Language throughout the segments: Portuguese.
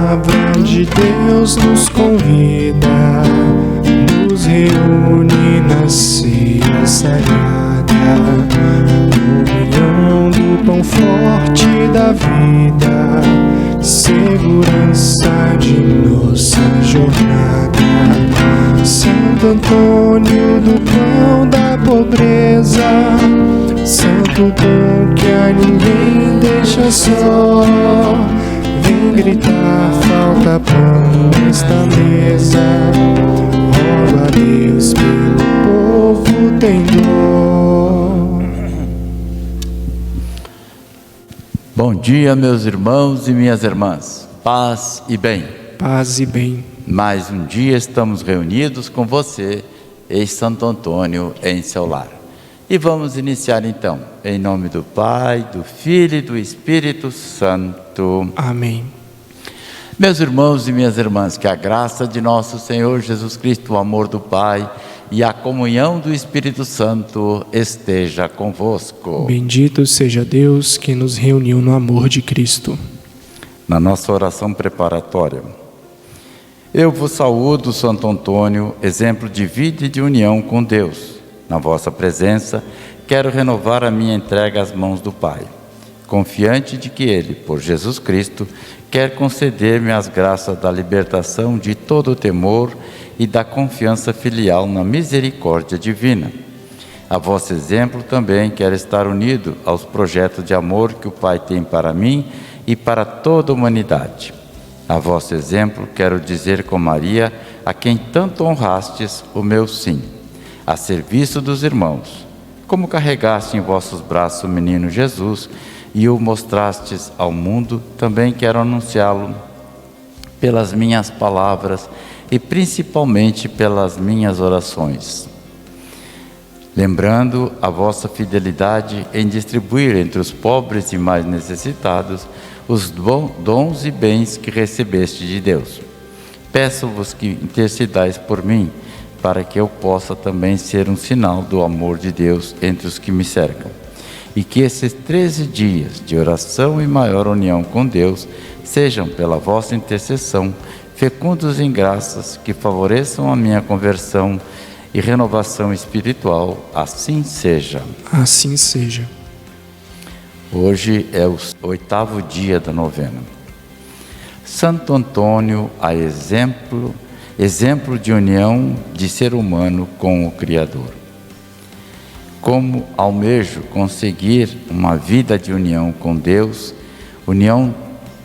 palavra de Deus nos convida, nos reúne na ceia sagrada, comunhão do pão forte da vida, segurança de nossa jornada. Santo Antônio do pão da pobreza, santo dom que a ninguém deixa só, vem gritar, falta pão nesta mesa, roga a Deus pelo povo, tem dor. Bom dia, meus irmãos e minhas irmãs, paz e bem. Paz e bem. Mais um dia estamos reunidos com você em Santo Antônio, em seu lar. E vamos iniciar então, em nome do Pai, do Filho e do Espírito Santo. Amém. Meus irmãos e minhas irmãs, que a graça de nosso Senhor Jesus Cristo, o amor do Pai e a comunhão do Espírito Santo esteja convosco. Bendito seja Deus que nos reuniu no amor de Cristo. Na nossa oração preparatória, eu vos saúdo, Santo Antônio, exemplo de vida e de união com Deus. Na vossa presença, quero renovar a minha entrega às mãos do Pai, confiante de que Ele, por Jesus Cristo, quer conceder-me as graças da libertação de todo o temor e da confiança filial na misericórdia divina. A vosso exemplo também quero estar unido aos projetos de amor que o Pai tem para mim e para toda a humanidade. A vosso exemplo quero dizer com Maria, a quem tanto honrastes, o meu sim, a serviço dos irmãos, como carregaste em vossos braços o menino Jesus e o mostrastes ao mundo, também quero anunciá-lo pelas minhas palavras e principalmente pelas minhas orações. Lembrando a vossa fidelidade em distribuir entre os pobres e mais necessitados os dons e bens que recebeste de Deus. Peço-vos que intercedais por mim, para que eu possa também ser um sinal do amor de Deus entre os que me cercam. E que esses 13 dias de oração e maior união com Deus sejam, pela vossa intercessão, fecundos em graças que favoreçam a minha conversão e renovação espiritual. Assim seja. Assim seja. Hoje é o 8º dia da novena. Santo Antônio, a exemplo de união de ser humano com o Criador. Como almejo conseguir uma vida de união com Deus, união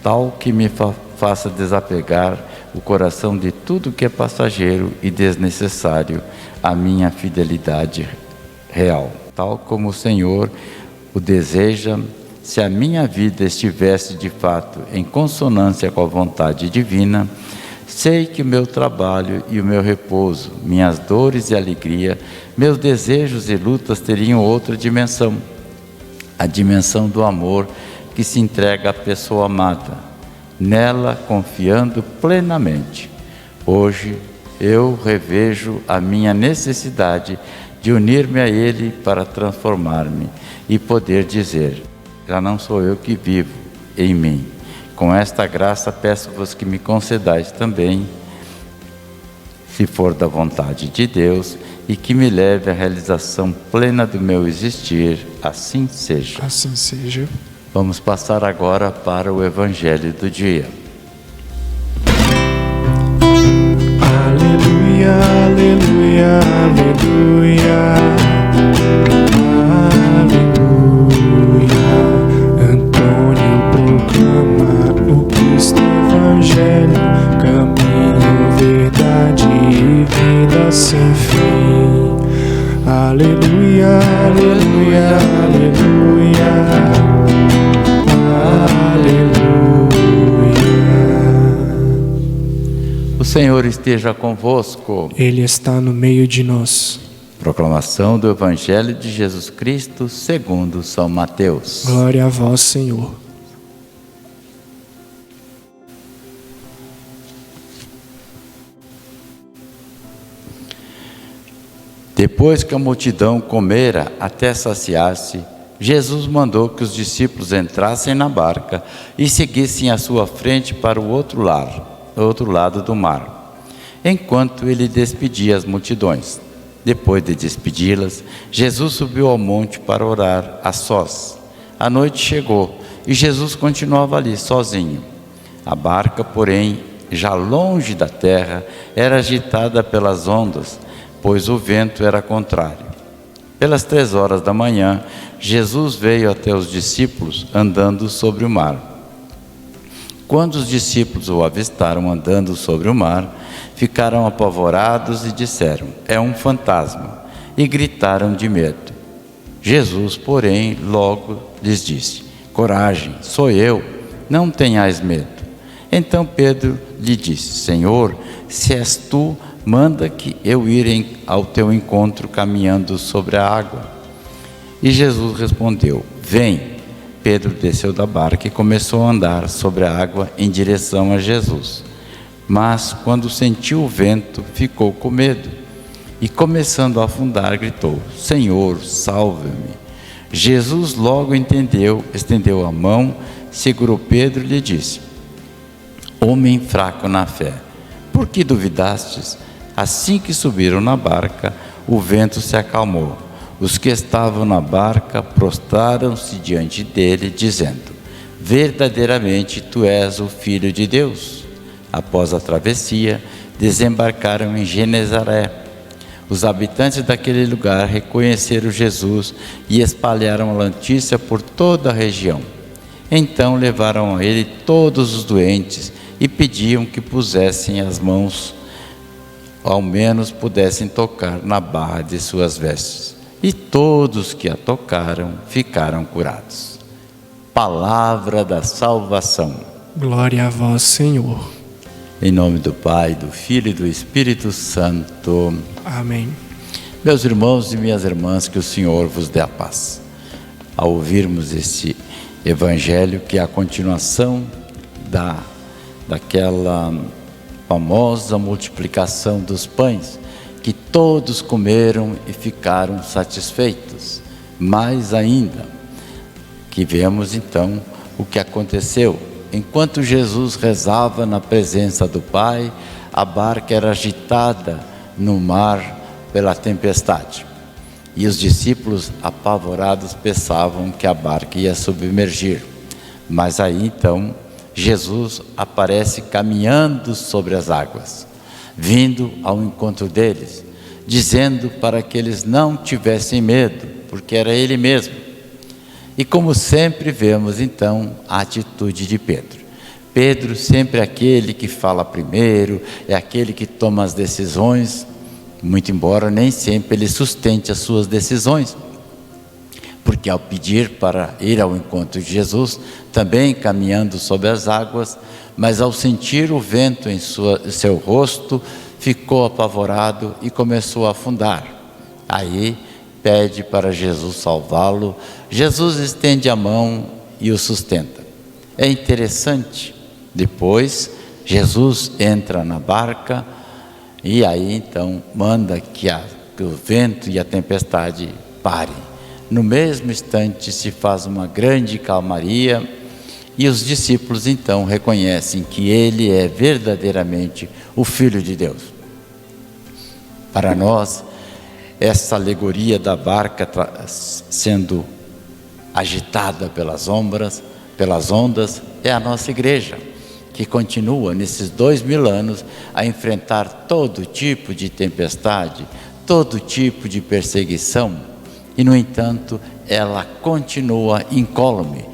tal que me faça desapegar o coração de tudo que é passageiro e desnecessário à minha fidelidade real, tal como o Senhor o deseja. Se a minha vida estivesse de fato em consonância com a vontade divina, sei que o meu trabalho e o meu repouso, minhas dores e alegria, meus desejos e lutas teriam outra dimensão, a dimensão do amor que se entrega à pessoa amada, nela confiando plenamente. Hoje eu revejo a minha necessidade de unir-me a Ele para transformar-me e poder dizer: já não sou eu que vivo em mim. Com esta graça peço-vos que me concedais também, se for da vontade de Deus, e que me leve à realização plena do meu existir. Assim seja. Assim seja. Vamos passar agora para o Evangelho do dia. Aleluia, aleluia, aleluia. Evangelho, caminho, verdade e vida sem fim. Aleluia, aleluia, aleluia, aleluia. O Senhor esteja convosco. Ele está no meio de nós. Proclamação do Evangelho de Jesus Cristo segundo São Mateus. Glória a vós, Senhor. Depois que a multidão comera até saciar-se, Jesus mandou que os discípulos entrassem na barca e seguissem à sua frente para o outro lado do mar, enquanto ele despedia as multidões. Depois de despedi-las, Jesus subiu ao monte para orar a sós. A noite chegou e Jesus continuava ali sozinho. A barca, porém, já longe da terra, era agitada pelas ondas, pois o vento era contrário. Pelas 3 horas da manhã, Jesus veio até os discípulos andando sobre o mar. Quando os discípulos o avistaram andando sobre o mar, ficaram apavorados e disseram: "É um fantasma", e gritaram de medo. Jesus, porém, logo lhes disse: "Coragem, sou eu, não tenhais medo." Então Pedro lhe disse: "Senhor, se és tu, manda que eu ir ao teu encontro caminhando sobre a água." E Jesus respondeu: "Vem." Pedro desceu da barca e começou a andar sobre a água em direção a Jesus. Mas, quando sentiu o vento, ficou com medo e, começando a afundar, gritou: "Senhor, salva-me." Jesus logo entendeu, estendeu a mão, segurou Pedro e lhe disse: "Homem fraco na fé, por que duvidastes?" Assim que subiram na barca, o vento se acalmou. Os que estavam na barca prostraram-se diante dele, dizendo: "Verdadeiramente tu és o Filho de Deus." Após a travessia, desembarcaram em Genezaré. Os habitantes daquele lugar reconheceram Jesus e espalharam a notícia por toda a região. Então levaram a ele todos os doentes e pediam que pusessem as mãos, ao menos pudessem tocar na barra de suas vestes. E todos que a tocaram ficaram curados. Palavra da salvação. Glória a vós, Senhor. Em nome do Pai, do Filho e do Espírito Santo. Amém. Meus irmãos e minhas irmãs, que o Senhor vos dê a paz. Ao ouvirmos esse evangelho, que é a continuação daquela famosa multiplicação dos pães, que todos comeram e ficaram satisfeitos. Mais ainda, que vemos então o que aconteceu. Enquanto Jesus rezava na presença do Pai, a barca era agitada no mar pela tempestade. E os discípulos, apavorados, pensavam que a barca ia submergir. Mas aí então, Jesus aparece caminhando sobre as águas, vindo ao encontro deles, dizendo para que eles não tivessem medo, porque era Ele mesmo. E como sempre vemos então a atitude de Pedro. Pedro sempre é aquele que fala primeiro, é aquele que toma as decisões, muito embora nem sempre ele sustente as suas decisões. Porque ao pedir para ir ao encontro de Jesus, também caminhando sobre as águas, mas ao sentir o vento em seu rosto, ficou apavorado e começou a afundar. Aí pede para Jesus salvá-lo. Jesus estende a mão e o sustenta. É interessante. Depois, Jesus entra na barca e aí então manda que o vento e a tempestade parem. No mesmo instante se faz uma grande calmaria e os discípulos então reconhecem que Ele é verdadeiramente o Filho de Deus. Para nós, essa alegoria da barca sendo agitada pelas ondas, é a nossa igreja, que continua nesses 2000 anos a enfrentar todo tipo de tempestade, todo tipo de perseguição, e no entanto ela continua incólume,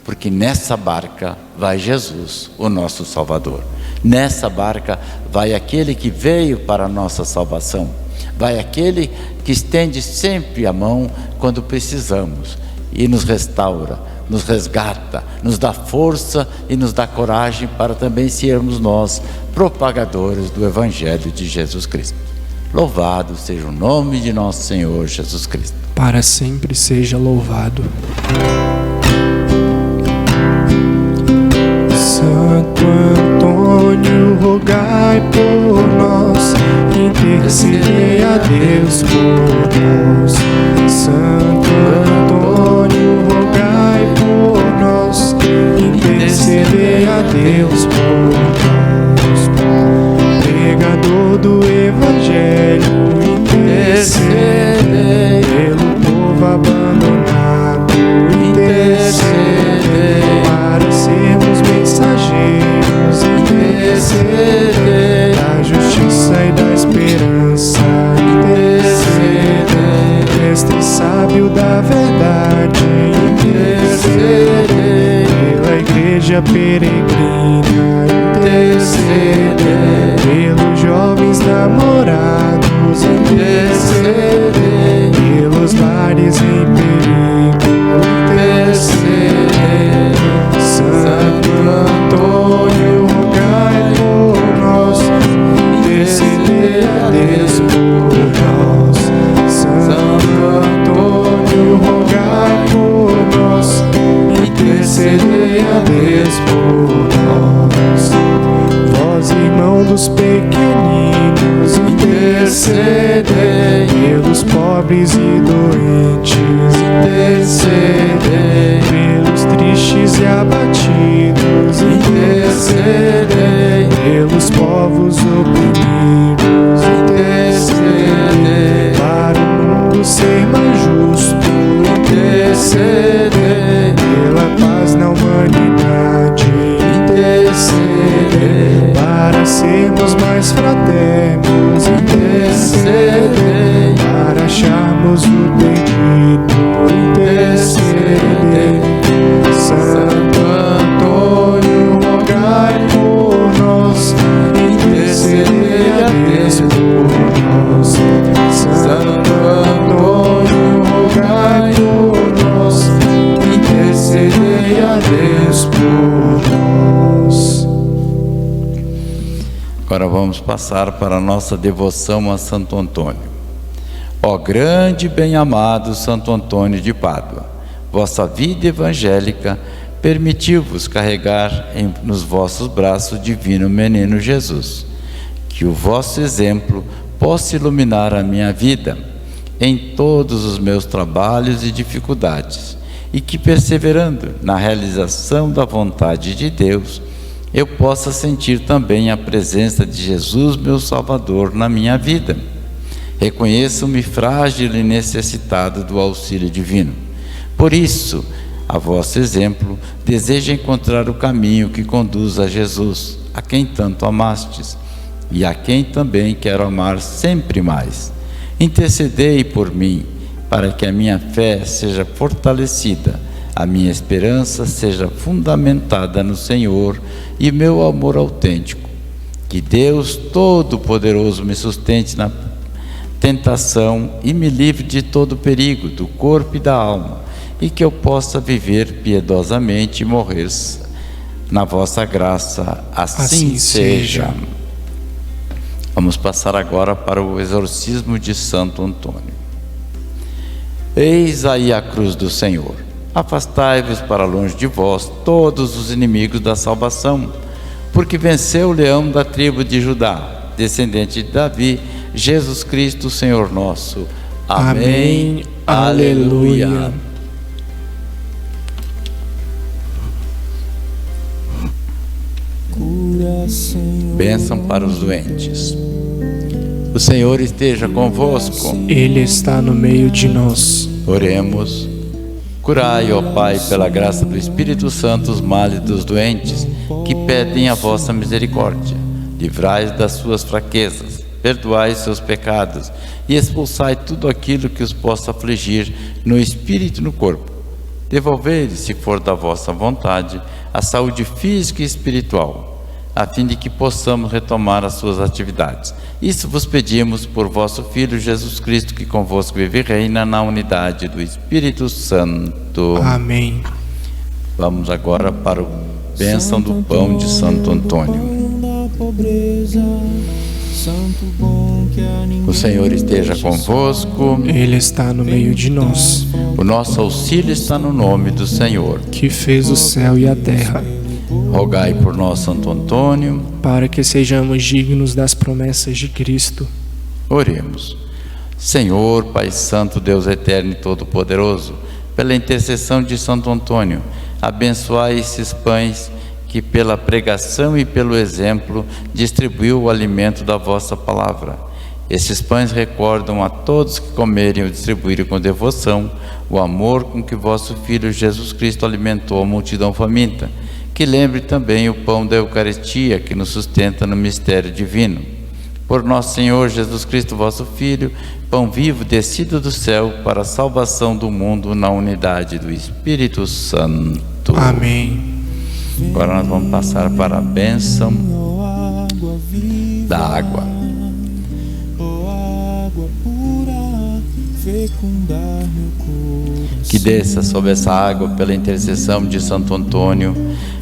porque nessa barca vai Jesus, o nosso Salvador. Nessa barca vai aquele que veio para a nossa salvação, vai aquele que estende sempre a mão quando precisamos e nos restaura, nos resgata, nos dá força e nos dá coragem para também sermos nós propagadores do Evangelho de Jesus Cristo. Louvado seja o nome de nosso Senhor Jesus Cristo. Para sempre seja louvado. Santo Antônio, rogai por nós, intercedei a Deus por nós. Santo Antônio, Deus por nós. Pregador do Evangelho, intercedei pelo povo abandonado, intercedei para sermos mensageiros, intercedei da justiça e da esperança, intercedei, mestre sábio da verdade, intercedei pela igreja peregrina, intercedei pelos jovens namorados, intercedei pelos lares em perigo, intercedei. Santo Antônio, rogai por nós, intercedei a Deus por nós. Santo Antônio, rogai por nós, intercedei a Deus por nós. Vós, irmão dos pequeninos, intercedei pelos pobres e doentes, intercedei pelos tristes e abatidos, intercedei pelos povos oprimidos, intercedei para o mundo ser mais justo, intercedei pela paz na humanidade, intercedei para sermos mais fraternos, intercedei para acharmos o perdido, intercedei. Santo Antônio, rogai por nós, intercedei a Deus por nós. Santo Antônio, rogai por nós, intercedei a Deus por nós. Agora vamos passar para a nossa devoção a Santo Antônio. Ó grande e bem-amado Santo Antônio de Pádua, vossa vida evangélica permitiu-vos carregar nos vossos braços o divino menino Jesus. Que o vosso exemplo possa iluminar a minha vida em todos os meus trabalhos e dificuldades, e que, perseverando na realização da vontade de Deus, eu possa sentir também a presença de Jesus, meu Salvador, na minha vida. Reconheço-me frágil e necessitado do auxílio divino. Por isso, a vosso exemplo, desejo encontrar o caminho que conduz a Jesus, a quem tanto amastes, e a quem também quero amar sempre mais. Intercedei por mim, para que a minha fé seja fortalecida, a minha esperança seja fundamentada no Senhor e meu amor autêntico. Que Deus Todo-Poderoso me sustente na tentação e me livre de todo perigo do corpo e da alma, e que eu possa viver piedosamente e morrer na vossa graça. Assim seja. Vamos passar agora para o exorcismo de Santo Antônio. Eis aí a cruz do Senhor. Afastai-vos para longe de vós todos os inimigos da salvação, porque venceu o leão da tribo de Judá, descendente de Davi, Jesus Cristo, Senhor nosso. Amém. Aleluia. Bênção para os doentes. O Senhor esteja convosco. Ele está no meio de nós. Oremos. Curai, ó Pai, pela graça do Espírito Santo, os males dos doentes, que pedem a vossa misericórdia. Livrai-os das suas fraquezas, perdoai seus pecados e expulsai tudo aquilo que os possa afligir no espírito e no corpo. Devolvei-lhes, se for da vossa vontade, a saúde física e espiritual, a fim de que possamos retomar as suas atividades. Isso vos pedimos por vosso Filho Jesus Cristo, que convosco vive e reina na unidade do Espírito Santo. Amém. Vamos agora para a bênção do pão de Santo Antônio. O Senhor esteja convosco. Ele está no meio de nós. O nosso auxílio está no nome do Senhor, que fez o céu e a terra. Rogai por nós, Santo Antônio, para que sejamos dignos das promessas de Cristo. Oremos. Senhor, Pai Santo, Deus eterno e todo-poderoso, pela intercessão de Santo Antônio, abençoai esses pães que pela pregação e pelo exemplo distribuiu o alimento da vossa palavra. Estes pães recordam a todos que comerem ou distribuírem com devoção o amor com que vosso Filho Jesus Cristo alimentou a multidão faminta. Que lembre também o pão da Eucaristia que nos sustenta no mistério divino. Por nosso Senhor Jesus Cristo, vosso Filho, pão vivo descido do céu para a salvação do mundo na unidade do Espírito Santo. Amém. Agora nós vamos passar para a bênção da água. Que desça sobre essa água pela intercessão de Santo Antônio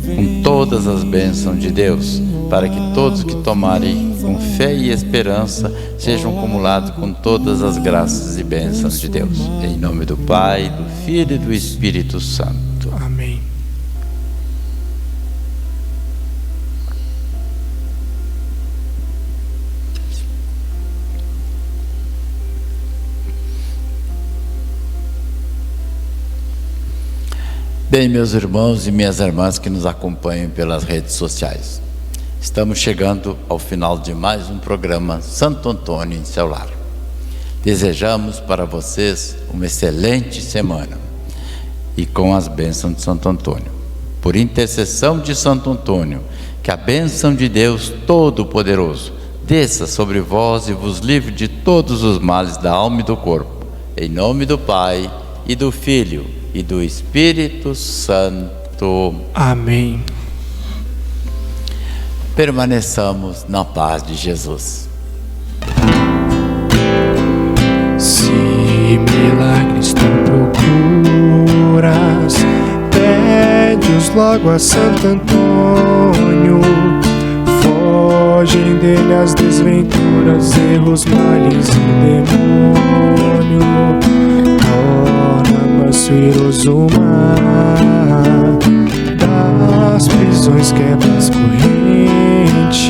com todas as bênçãos de Deus, para que todos que tomarem com fé e esperança sejam acumulados com todas as graças e bênçãos de Deus. Em nome do Pai, do Filho e do Espírito Santo. Amém. Bem, meus irmãos e minhas irmãs que nos acompanham pelas redes sociais, estamos chegando ao final de mais um programa Santo Antônio em seu lar. Desejamos para vocês uma excelente semana e com as bênçãos de Santo Antônio. Por intercessão de Santo Antônio, que a bênção de Deus Todo-Poderoso desça sobre vós e vos livre de todos os males da alma e do corpo. Em nome do Pai e do Filho e do Espírito Santo. Amém. Permaneçamos na paz de Jesus. Se milagres tu procuras, pede-os logo a Santo Antônio. Fogem dele as desventuras, erros, males e demônio. Manso e iroso mar, das prisões quebra as correntes,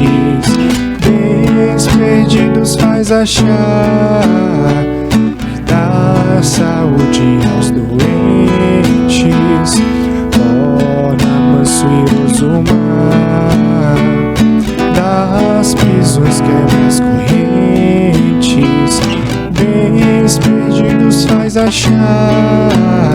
bens perdidos faz achar, e dá saúde aos doentes. Torna manso e iroso mar, das prisões quebra as correntes, bens perdidos faz achar,